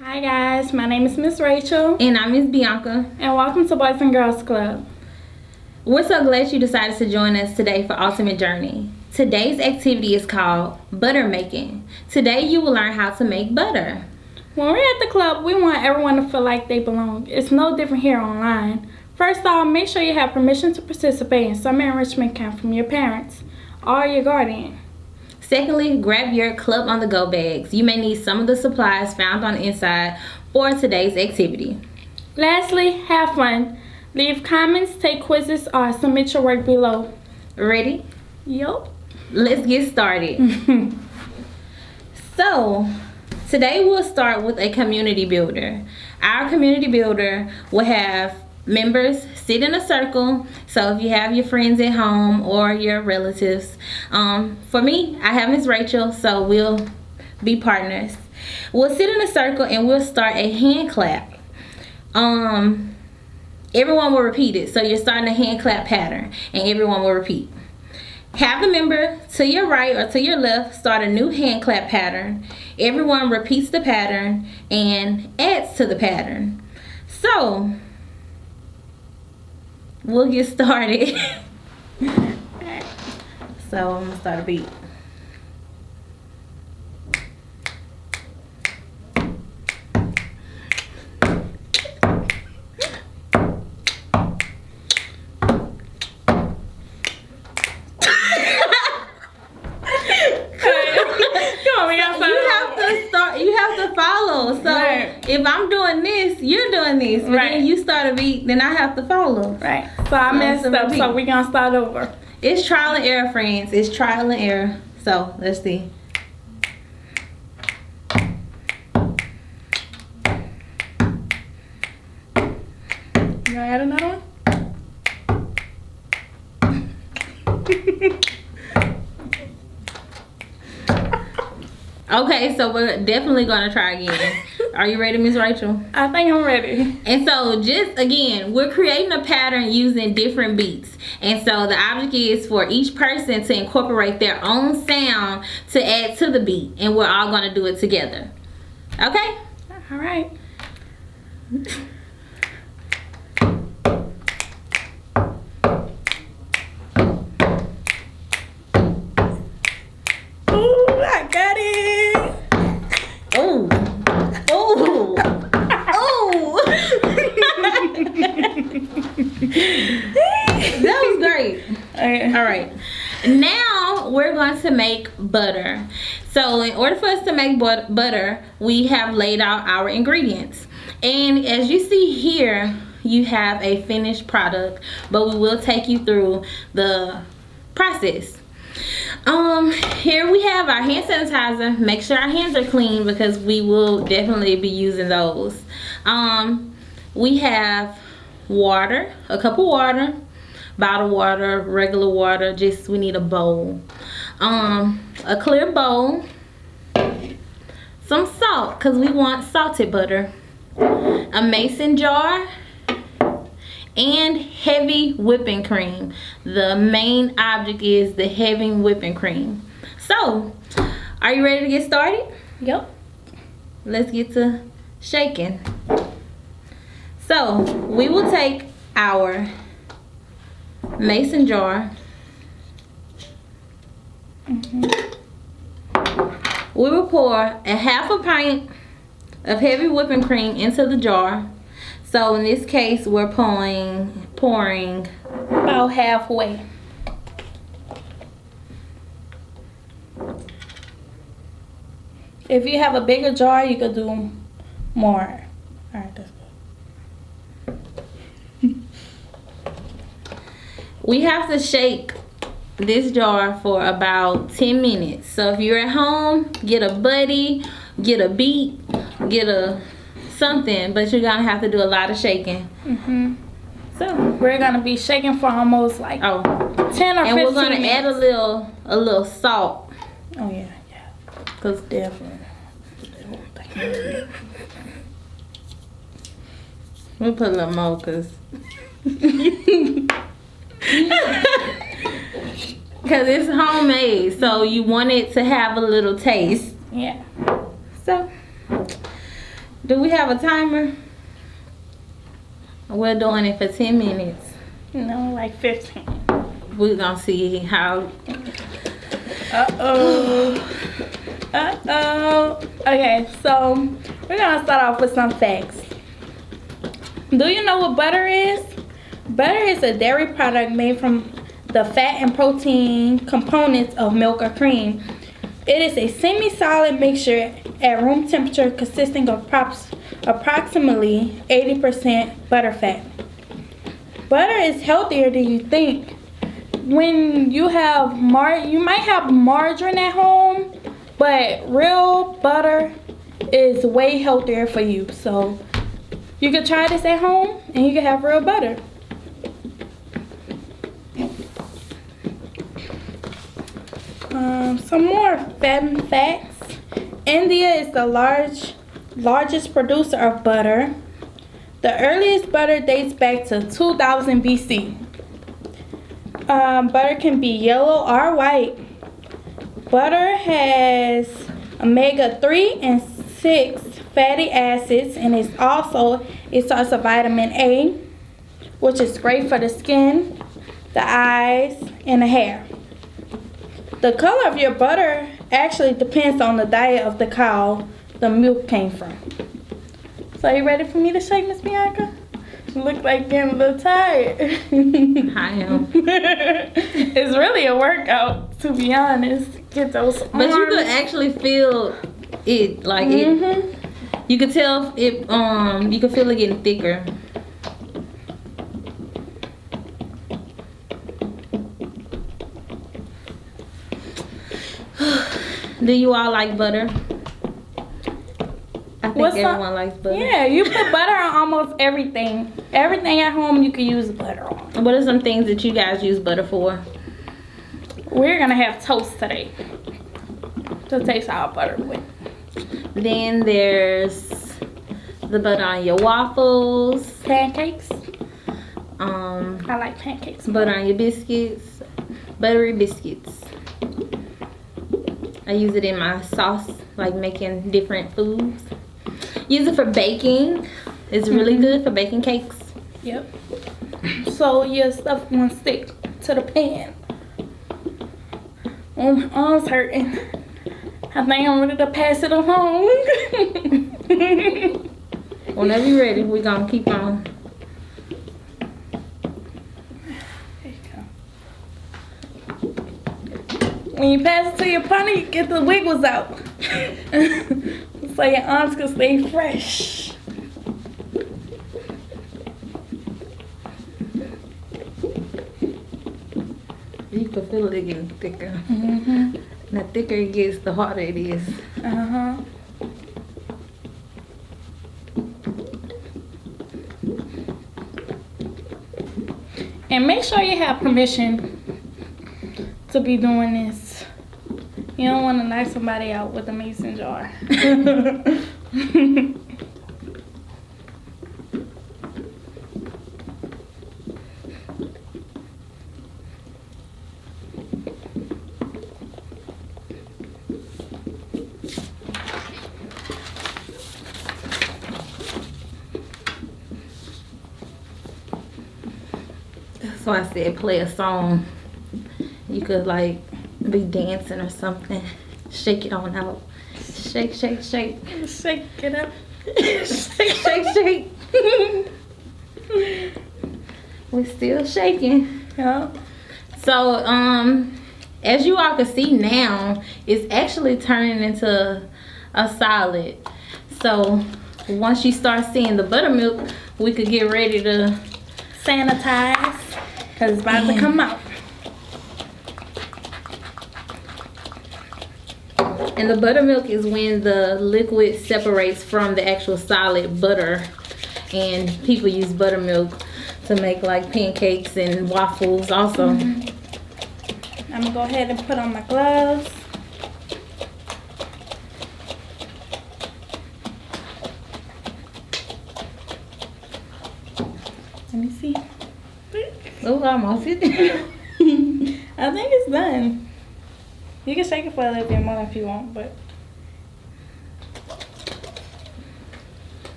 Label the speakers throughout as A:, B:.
A: Hi guys, my name is Miss Rachel
B: And I'm Miss Bianca.
A: and welcome to Boys and Girls Club.
B: We're so glad you decided to join us today for Ultimate Journey. Today's activity is called butter making. Today you will learn how to make butter.
A: When we're at the club, we want everyone to feel like they belong. It's no different here online. First off, make sure you have permission to participate in summer enrichment camp from your parents or your guardian.
B: Secondly, grab your club on the go bags. You may need some of the supplies found on the inside for today's activity.
A: Lastly, have fun. Leave comments, take quizzes, or submit your work below.
B: Ready?
A: Yup.
B: Let's get started. So, today we'll start with a community builder. Our community builder will have members sit in a circle. So if you have your friends at home or your relatives, for me, I have Miss Rachel, so we'll be partners. We'll sit in a circle and we'll start a hand clap. Everyone will repeat it. So you're starting a hand clap pattern and everyone will repeat. Have the member to your right or to your left start a new hand clap pattern. Everyone repeats the pattern and adds to the pattern. So we'll get started. So I'm gonna start a beat. You have to follow. So
A: Right.
B: if I'm doing this, you're doing this. But
A: Right.
B: then you start a beat, then I have to follow.
A: Right. So I messed up, so we're going to start over.
B: It's trial and error, friends. It's trial and error. So let's see.
A: You gonna add another one?
B: Okay, so we're definitely gonna try again. Are you ready, Miss Rachel?
A: I think I'm ready.
B: And so just again, we're creating a pattern using different beats. And so the object is for each person to incorporate their own sound to add to the beat. And we're all gonna do it together. Okay?
A: All right. Ooh, I got it.
B: Oh. Oh. Oh. That was great.
A: Okay.
B: All right. Now we're going to make butter. So in order for us to make butter, we have laid out our ingredients. And as you see here, you have a finished product, but we will take you through the process. Here we have our hand sanitizer. Make sure our hands are clean because we will definitely be using those. We have water, a cup of water, bottled water, regular water, just we need a bowl. A clear bowl, some salt because we want salted butter, a mason jar, and heavy whipping cream. The main object is the heavy whipping cream. So, are you ready to get started?
A: Yep.
B: Let's get to shaking. So, we will take our mason jar. We will pour a half a pint of heavy whipping cream into the jar. So in this case, we're pouring
A: About halfway. If you have a bigger jar, you could do more. All right, that's good.
B: We have to shake this jar for about 10 minutes. So if you're at home, get a buddy, get a beat, get a something, but you're gonna have to do a lot of shaking. So
A: We're gonna be shaking for almost like 10 or 15
B: and we're gonna
A: minutes.
B: add a little salt.
A: Oh yeah.
B: Cause
A: Definitely.
B: we'll put a little more cause it's homemade, so you want it to have a little taste.
A: Yeah.
B: So Do we have a timer? We're doing it for 10 minutes.
A: No, like 15.
B: We're gonna see how.
A: Okay, so we're gonna start off with some facts. Do you know what butter is? Butter is a dairy product made from the fat and protein components of milk or cream. It is a semi-solid mixture at room temperature consisting of approximately 80% butter fat. Butter is healthier than you think. When you have you might have margarine at home, but real butter is way healthier for you. So you can try this at home and you can have real butter. Some more fun facts. India is the largest producer of butter. The earliest butter dates back to 2000 BC. Butter can be yellow or white. Butter has omega-3 and 6 fatty acids, and it's also a source of vitamin A, which is great for the skin, the eyes, and the hair. The color of your butter actually depends on the diet of the cow the milk came from. So you ready for me to shake, Miss Bianca? You look like you're getting a little tired.
B: I am.
A: It's really a workout, to be honest. Get those arms.
B: But you could actually feel it, like it. You could tell it. You could feel it getting thicker. Do you all like butter? I think everyone likes butter.
A: Yeah, you put butter on almost everything. Everything at home you can use butter on.
B: What are some things that you guys use butter for?
A: We're gonna have toast today to taste our butter with.
B: Then there's the butter on your waffles.
A: Pancakes.
B: I
A: like pancakes.
B: Butter on your biscuits. Buttery biscuits. I use it in my sauce, like making different foods. Use it for baking. It's really good for baking cakes.
A: Yep. So your stuff won't stick to the pan. Oh, my arm's hurting. I think I'm ready to pass it along.
B: Whenever you're ready, we're gonna keep on.
A: There you go. When you pass it to your partner, you get the wiggles out. So your arms can stay fresh.
B: You can feel it getting thicker. And the thicker it gets, the harder it is.
A: And make sure you have permission to be doing this. You don't want to knock somebody out with a mason jar.
B: That's why I said play a song. You could like be dancing or something. Shake it on out. Shake, shake, shake.
A: Shake it up.
B: Shake, shake, shake. We're still shaking.
A: Yeah.
B: So, as you all can see now, it's actually turning into a solid. So, once you start seeing the buttermilk, we could get ready to
A: sanitize, because it's about to come out.
B: And the buttermilk is when the liquid separates from the actual solid butter. And people use buttermilk to make like pancakes and waffles also.
A: I'm gonna go ahead and put on my gloves. Let me see.
B: Oh, almost.
A: I think it's done. You can shake it for a little bit more if you want, but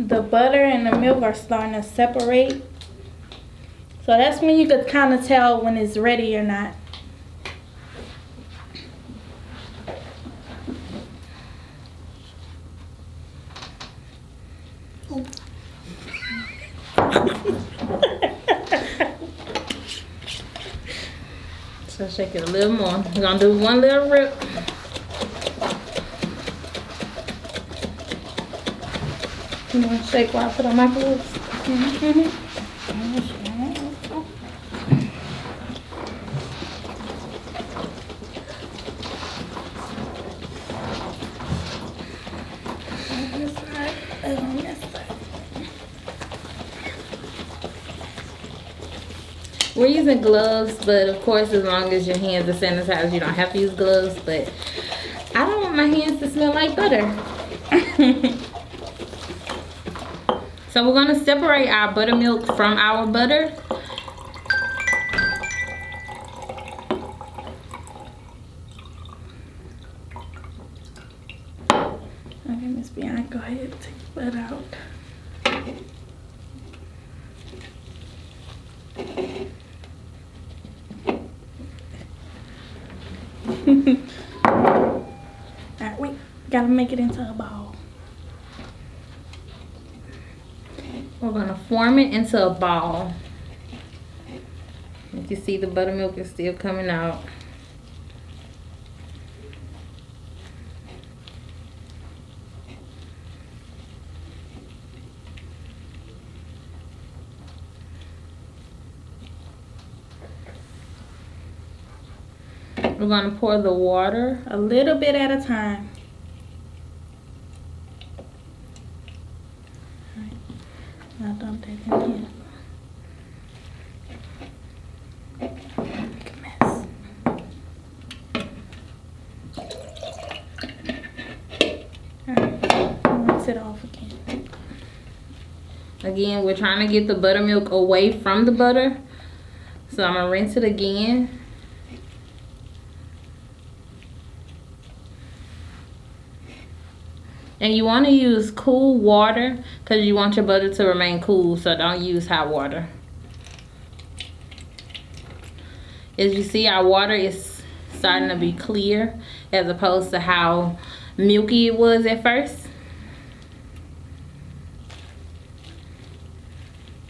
A: the butter and the milk are starting to separate. So that's when you could kind of tell when it's ready or not.
B: So shake it a little more. We're gonna do one little rip.
A: You want to shake while I put on my gloves? Mm-hmm.
B: We're using gloves, but of course, as long as your hands are sanitized, you don't have to use gloves. But I don't want my hands to smell like butter. So we're gonna separate our buttermilk from our butter.
A: Okay, Miss Bianca, go ahead and take the butter out. Alright, we gotta make it into a ball.
B: We're gonna form it into a ball. You can see the buttermilk is still coming out. We're gonna pour the water
A: A little bit at a time. Alright, now dump that in here. Make a mess. Alright, rinse it off again.
B: again. We're trying to get the buttermilk away from the butter, so I'm gonna rinse it again. And you want to use cool water because you want your butter to remain cool, so don't use hot water. As you see, our water is starting to be clear as opposed to how milky it was at first.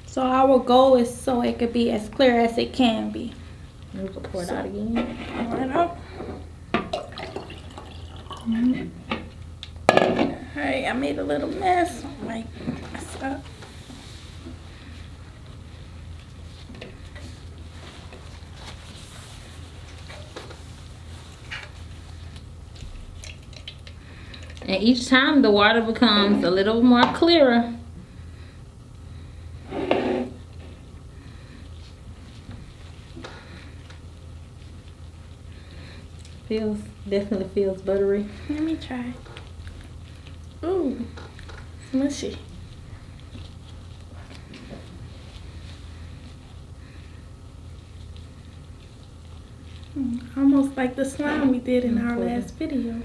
A: So our goal is so it could be as clear as it can be.
B: We can pour it out again.
A: Pour it out. Alright, I made a little mess. Like, mess up.
B: And each time the water becomes a little more clearer. Definitely feels buttery.
A: Let me try. Ooh, mushy. Almost like the slime we did in our last video.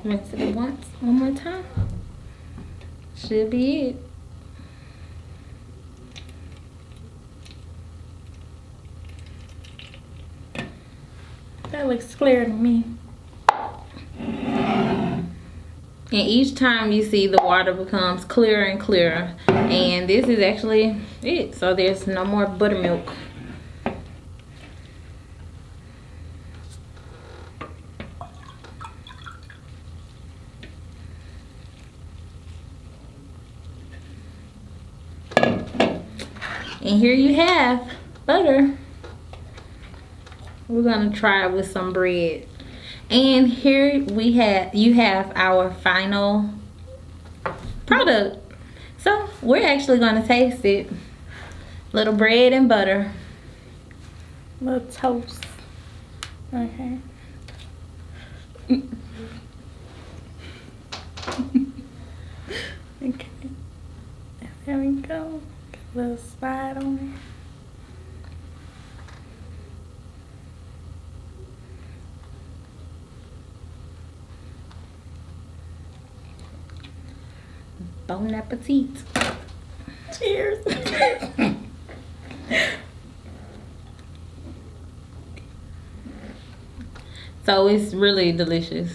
B: Rinse it one more time. Should be it.
A: That looks clear to me.
B: And each time you see the water becomes clearer and clearer. And this is actually it. So there's no more buttermilk. And here you have butter. We're gonna try it with some bread. And here you have our final product. So we're actually gonna taste it. Little bread and butter.
A: Little toast. Okay. Okay. There we go. Got a little slide on
B: Bon appetit.
A: Cheers.
B: So it's really delicious.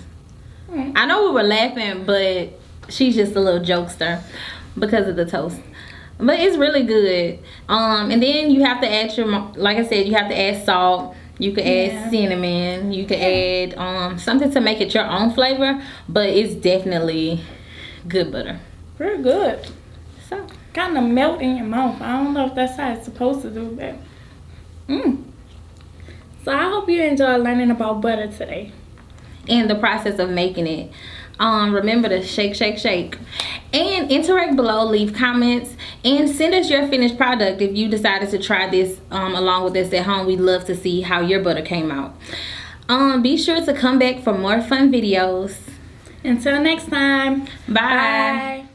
B: I know we were laughing, but she's just a little jokester because of the toast. But it's really good. And then you have to add your, like I said, you have to add salt. You could add cinnamon. You could add something to make it your own flavor. But it's definitely good butter.
A: Very good.
B: So
A: Kind of melt in your mouth. I don't know if that's how it's supposed to do that. So I hope you enjoyed learning about butter today.
B: and the process of making it. Remember to shake, shake, shake. And interact below, leave comments, and send us your finished product if you decided to try this along with us at home. We'd love to see how your butter came out. Be sure to come back for more fun videos.
A: Until next time.
B: Bye.
A: Bye.